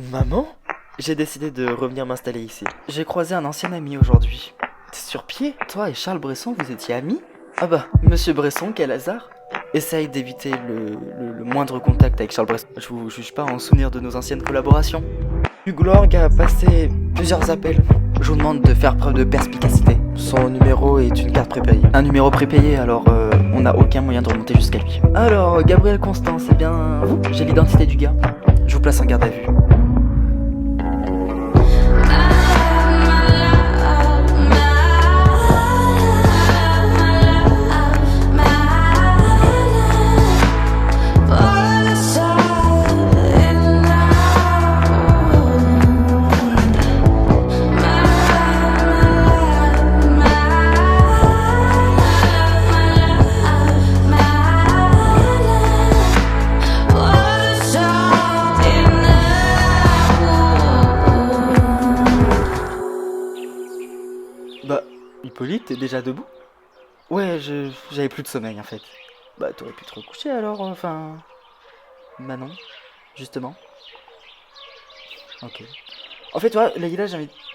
Maman? J'ai décidé de revenir m'installer ici. J'ai croisé un ancien ami aujourd'hui. T'es sur pied? Toi et Charles Bresson, vous étiez amis? Ah bah, monsieur Bresson, quel hasard! Essaye d'éviter le moindre contact avec Charles Bresson. Je vous juge pas en souvenir de nos anciennes collaborations. Hugues Lorgue a passé plusieurs appels. Je vous demande de faire preuve de perspicacité. Son numéro est une carte prépayée. Un numéro prépayé, alors on n'a aucun moyen de remonter jusqu'à lui. Alors, Gabriel Constant, c'est bien vous? J'ai l'identité du gars. Je vous place en garde à vue. Bah, Hippolyte, t'es déjà debout? Ouais, j'avais plus de sommeil en fait. Bah, t'aurais pu te recoucher alors, enfin. Bah non, justement. Ok. En fait, toi, Leïla,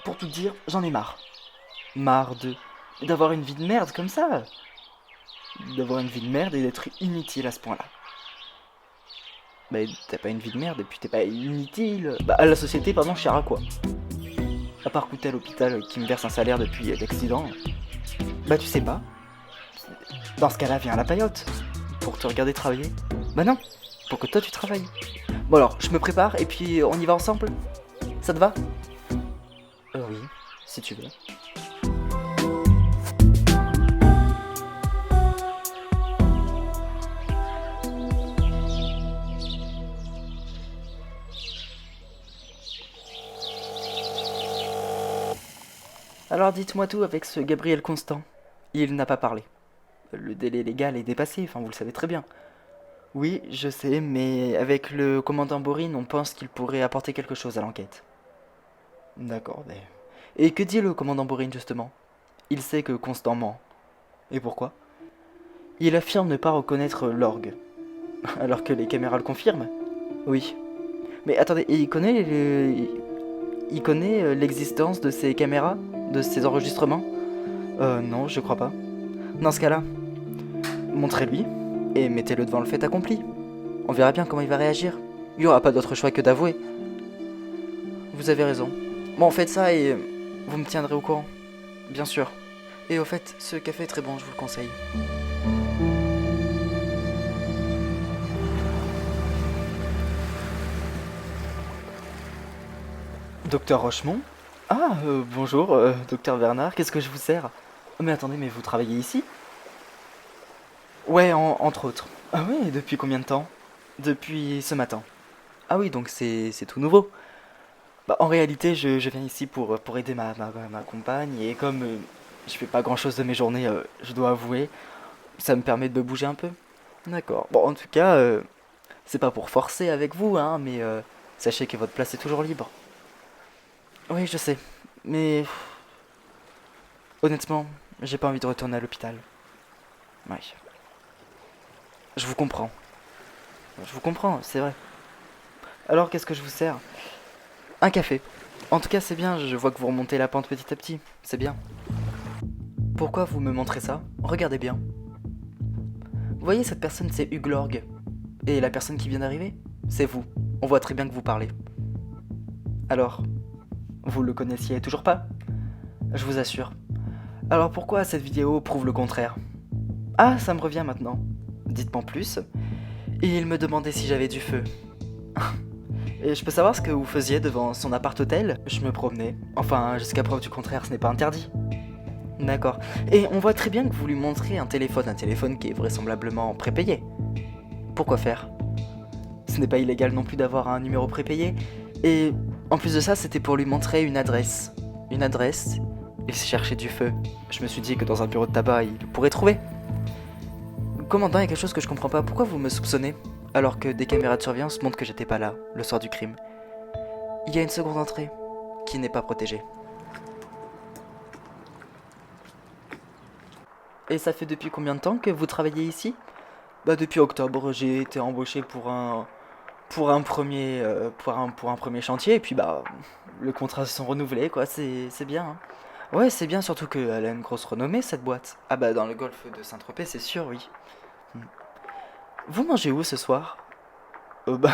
pour tout te dire, j'en ai marre. Marre d'avoir une vie de merde comme ça. D'avoir une vie de merde et d'être inutile à ce point-là. Bah, t'as pas une vie de merde et puis t'es pas inutile. Bah, à la société, pardon, je sers à quoi? À part coûter à l'hôpital qui me verse un salaire depuis l'accident. Bah, tu sais pas. Dans ce cas-là, viens à la paillote. Pour te regarder travailler. Bah non, pour que toi tu travailles. Bon alors, je me prépare et puis on y va ensemble. Ça te va? Oui, si tu veux. Alors dites-moi tout avec ce Gabriel Constant. Il n'a pas parlé. Le délai légal est dépassé, enfin vous le savez très bien. Oui, je sais, mais avec le commandant Borin, on pense qu'il pourrait apporter quelque chose à l'enquête. D'accord, mais... Et que dit le commandant Borin justement? Il sait que Constant ment. Et pourquoi? Il affirme ne pas reconnaître l'orgue. Alors que les caméras le confirment? Oui. Mais attendez, il connaît l'existence de ces caméras? De ces enregistrements? Non, je crois pas. Dans ce cas-là, montrez-lui et mettez-le devant le fait accompli. On verra bien comment il va réagir. Il n'y aura pas d'autre choix que d'avouer. Vous avez raison. Bon, faites ça et vous me tiendrez au courant. Bien sûr. Et au fait, ce café est très bon, je vous le conseille. Docteur Rochemont? Ah, bonjour, docteur Bernard, qu'est-ce que je vous sers? Mais attendez, mais vous travaillez ici? Ouais, entre autres. Ah oui, depuis combien de temps? Depuis ce matin. Ah oui, donc c'est tout nouveau. Bah, en réalité, je viens ici pour aider ma compagne, et comme je fais pas grand-chose de mes journées, je dois avouer, ça me permet de me bouger un peu. D'accord. Bon, en tout cas, c'est pas pour forcer avec vous, hein, mais sachez que votre place est toujours libre. Oui, je sais, mais honnêtement, j'ai pas envie de retourner à l'hôpital. Ouais. Je vous comprends. Je vous comprends, c'est vrai. Alors, qu'est-ce que je vous sers? Un café. En tout cas, c'est bien, je vois que vous remontez la pente petit à petit. C'est bien. Pourquoi vous me montrez ça? Regardez bien. Vous voyez, cette personne, c'est Hugues Lorgue. Et la personne qui vient d'arriver, c'est vous. On voit très bien que vous parlez. Alors, vous le connaissiez toujours pas? Je vous assure. Alors pourquoi cette vidéo prouve le contraire? Ah, ça me revient maintenant. Dites-moi plus. Et il me demandait si j'avais du feu. Et je peux savoir ce que vous faisiez devant son appart-hôtel? Je me promenais. Enfin, jusqu'à preuve du contraire, ce n'est pas interdit. D'accord. Et on voit très bien que vous lui montrez un téléphone qui est vraisemblablement prépayé. Pourquoi faire? Ce n'est pas illégal non plus d'avoir un numéro prépayé. Et en plus de ça, c'était pour lui montrer une adresse. Une adresse. Il cherchait du feu. Je me suis dit que dans un bureau de tabac, il pourrait trouver. Commandant, il y a quelque chose que je comprends pas. Pourquoi vous me soupçonnez alors que des caméras de surveillance montrent que j'étais pas là le soir du crime? Il y a une seconde entrée qui n'est pas protégée. Et ça fait depuis combien de temps que vous travaillez ici? Bah depuis octobre, j'ai été embauché pour un pour un premier chantier, et puis bah, le contrat se sont renouvelés, quoi, c'est bien, hein. Ouais, c'est bien, surtout qu'elle a une grosse renommée, cette boîte. Ah bah, dans le golfe de Saint-Tropez, c'est sûr, oui. Hmm. Vous mangez où ce soir? Bah,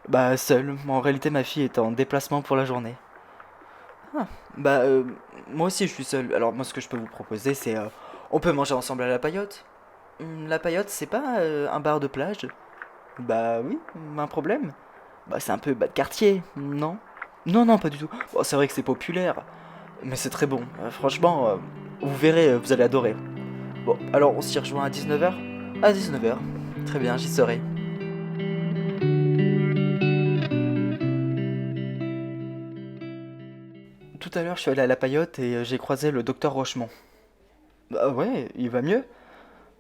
bah, seul. En réalité, ma fille est en déplacement pour la journée. Ah, bah, moi aussi, je suis seul. Alors, moi, ce que je peux vous proposer, c'est... on peut manger ensemble à la Paillote. La Paillote, c'est pas un bar de plage? Bah oui, un problème. Bah, c'est un peu bas de quartier, non? Non, non, pas du tout. Bon, c'est vrai que c'est populaire, mais c'est très bon. Franchement, vous verrez, vous allez adorer. Bon, alors on s'y rejoint à 19h? À 19h. Très bien, j'y serai. Tout à l'heure, je suis allé à la Paillote et j'ai croisé le docteur Rochemont. Bah ouais, il va mieux.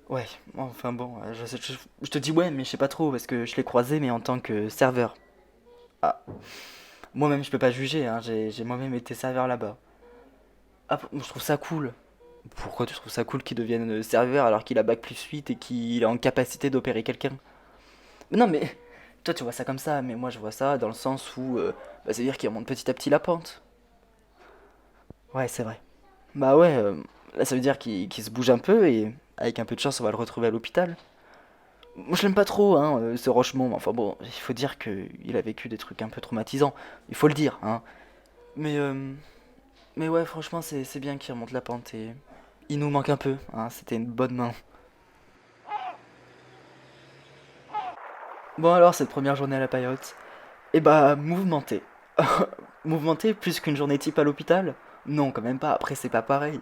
Ouais, enfin bon, je te dis ouais, mais je sais pas trop, parce que je l'ai croisé, mais en tant que serveur. Ah, moi-même, je peux pas juger, hein, j'ai moi-même été serveur là-bas. Ah, je trouve ça cool. Pourquoi tu trouves ça cool qu'il devienne serveur alors qu'il a bac plus 8 et qu'il est en capacité d'opérer quelqu'un? Non mais, toi tu vois ça comme ça, mais moi je vois ça dans le sens où, bah, c'est-à-dire qu'il remonte petit à petit la pente. Ouais, c'est vrai. Bah ouais, là ça veut dire qu'il se bouge un peu et avec un peu de chance on va le retrouver à l'hôpital. Moi je l'aime pas trop, hein, ce Rochemont, mais enfin bon, il faut dire qu'il a vécu des trucs un peu traumatisants. Il faut le dire, hein. Mais, euh, mais ouais, franchement c'est bien qu'il remonte la pente et il nous manque un peu, hein, c'était une bonne main. Bon alors, cette première journée à la paillote, eh bah, mouvementée. Mouvementée plus qu'une journée type à l'hôpital? Non, quand même pas, après c'est pas pareil.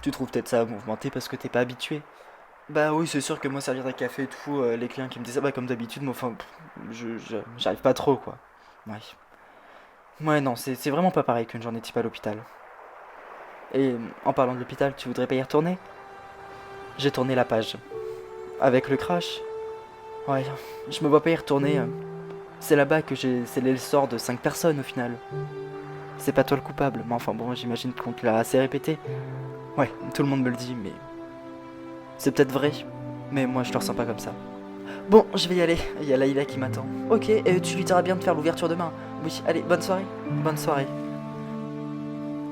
Tu trouves peut-être ça mouvementé parce que t'es pas habitué. Bah oui, c'est sûr que moi servir des cafés et tout, les clients qui me disent ça, bah comme d'habitude, moi enfin, j'arrive pas trop quoi. Ouais. Ouais, non, c'est vraiment pas pareil qu'une journée type à l'hôpital. Et en parlant de l'hôpital, tu voudrais pas y retourner? J'ai tourné la page. Avec le crash? Ouais, je me vois pas y retourner. C'est là-bas que j'ai scellé le sort de 5 personnes au final. C'est pas toi le coupable, mais enfin bon, j'imagine qu'on te l'a assez répété. Ouais, tout le monde me le dit, mais c'est peut-être vrai. Mais moi, je le ressens pas comme ça. Bon, je vais y aller. Il y a Laïla qui m'attend. Ok, et tu lui diras bien de faire l'ouverture demain. Oui, allez, bonne soirée. Bonne soirée.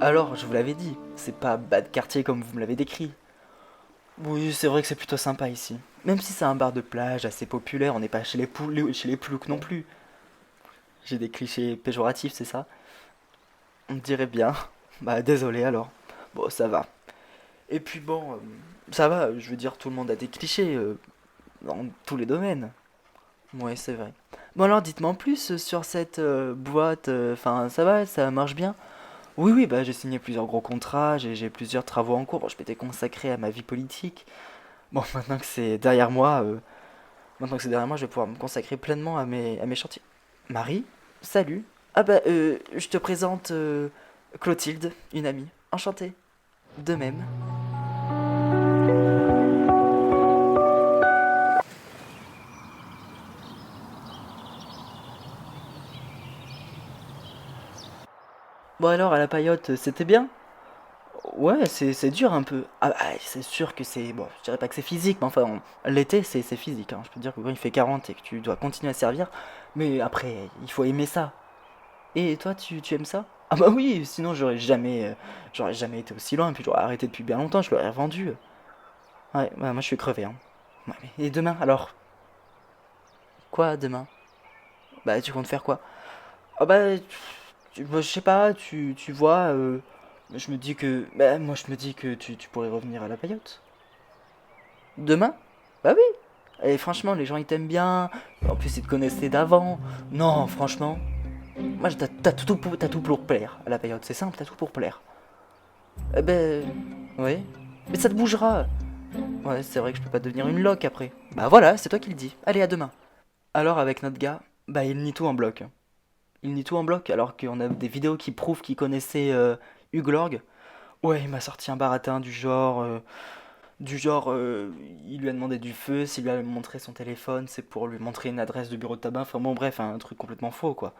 Alors, je vous l'avais dit, c'est pas bas de quartier comme vous me l'avez décrit. Oui, c'est vrai que c'est plutôt sympa ici. Même si c'est un bar de plage assez populaire, on n'est pas chez les ploucs non plus. J'ai des clichés péjoratifs, c'est ça? On dirait bien. Bah, désolé alors. Bon, ça va. Et puis bon, ça va, je veux dire, tout le monde a des clichés dans tous les domaines. Ouais, c'est vrai. Bon alors, dites-moi en plus sur cette boîte, enfin, ça va, ça marche bien? Oui, oui, bah j'ai signé plusieurs gros contrats, j'ai plusieurs travaux en cours. Bon, je m'étais consacré à ma vie politique. Bon, maintenant que c'est derrière moi, je vais pouvoir me consacrer pleinement à mes chantiers. Marie, salut. Ah bah, je te présente Clotilde, une amie. Enchantée. De même. Bon alors, à la paillote, c'était bien? Ouais, c'est dur un peu. Ah, bah, c'est sûr que c'est... Bon, je dirais pas que c'est physique, mais enfin, l'été, c'est physique, hein. Je peux te dire que quand il fait 40 et que tu dois continuer à servir, mais après, il faut aimer ça. Et toi, tu aimes ça? Ah bah oui, sinon j'aurais jamais été aussi loin, puis j'aurais arrêté depuis bien longtemps, je l'aurais revendu. Ouais, moi je suis crevé, hein. Ouais, et demain, alors? Quoi, demain? Bah, tu comptes faire quoi? Ah bah, bah, je sais pas, tu vois, je me dis que... Bah, moi je me dis que tu pourrais revenir à la paillote. Demain? Bah oui. Et franchement, les gens ils t'aiment bien. En plus, ils te connaissaient d'avant. Non, franchement. Moi, t'as tout pour plaire à la période. C'est simple, t'as tout pour plaire. Eh ben. Ouais. Mais ça te bougera. Ouais, c'est vrai que je peux pas devenir une loque après. Bah voilà, c'est toi qui le dis. Allez, à demain. Alors, avec notre gars, bah il nie tout en bloc. Il nie tout en bloc, alors qu'on a des vidéos qui prouvent qu'il connaissait Hugues Lorgue. Ouais, il m'a sorti un baratin Du genre, il lui a demandé du feu, s'il lui a montré son téléphone, c'est pour lui montrer une adresse de bureau de tabac. Enfin bon, bref, un truc complètement faux, quoi.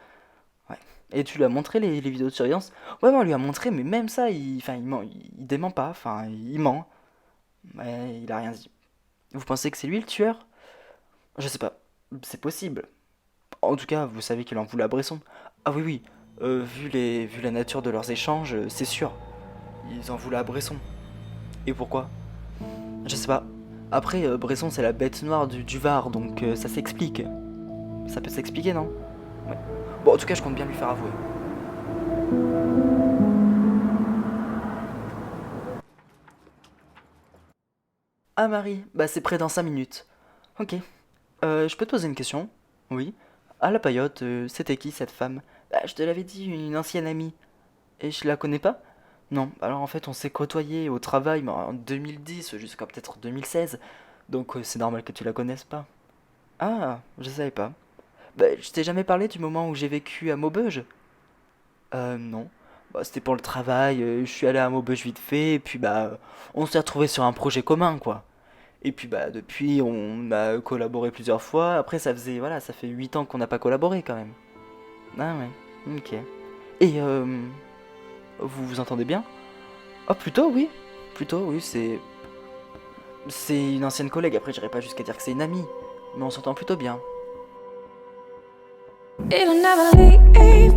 Ouais. Et tu lui as montré les vidéos de surveillance? Ouais, on lui a montré, mais même ça, enfin, il dément pas. Enfin, il ment. Mais il a rien dit. Vous pensez que c'est lui le tueur? Je sais pas. C'est possible. En tout cas, vous savez qu'il en voulait à Bresson. Ah oui, oui, vu la nature de leurs échanges, c'est sûr. Ils en voulaient à Bresson. Et pourquoi? Je sais pas. Après, Bresson, c'est la bête noire du Var, donc ça s'explique. Ça peut s'expliquer, non? Ouais. Bon, en tout cas, je compte bien lui faire avouer. Ah, Marie, bah c'est près dans 5 minutes. Ok. Je peux te poser une question? Oui. Ah, la paillote, c'était qui cette femme? Bah, je te l'avais dit, une ancienne amie. Et je la connais pas? Non, alors en fait, on s'est côtoyés au travail mais en 2010 jusqu'à peut-être 2016. Donc c'est normal que tu la connaisses pas. Ah, je savais pas. Bah, je t'ai jamais parlé du moment où j'ai vécu à Maubeuge? Non. Bah, c'était pour le travail, je suis allé à Maubeuge vite fait, et puis on s'est retrouvés sur un projet commun, quoi. Et puis depuis, on a collaboré plusieurs fois. Après, voilà, ça fait 8 ans qu'on n'a pas collaboré quand même. Ah ouais, ok. Et vous vous entendez bien? Oh, plutôt, oui. Plutôt, oui, c'est une ancienne collègue. Après, j'irai pas jusqu'à dire que c'est une amie. Mais on s'entend plutôt bien. It'll never leave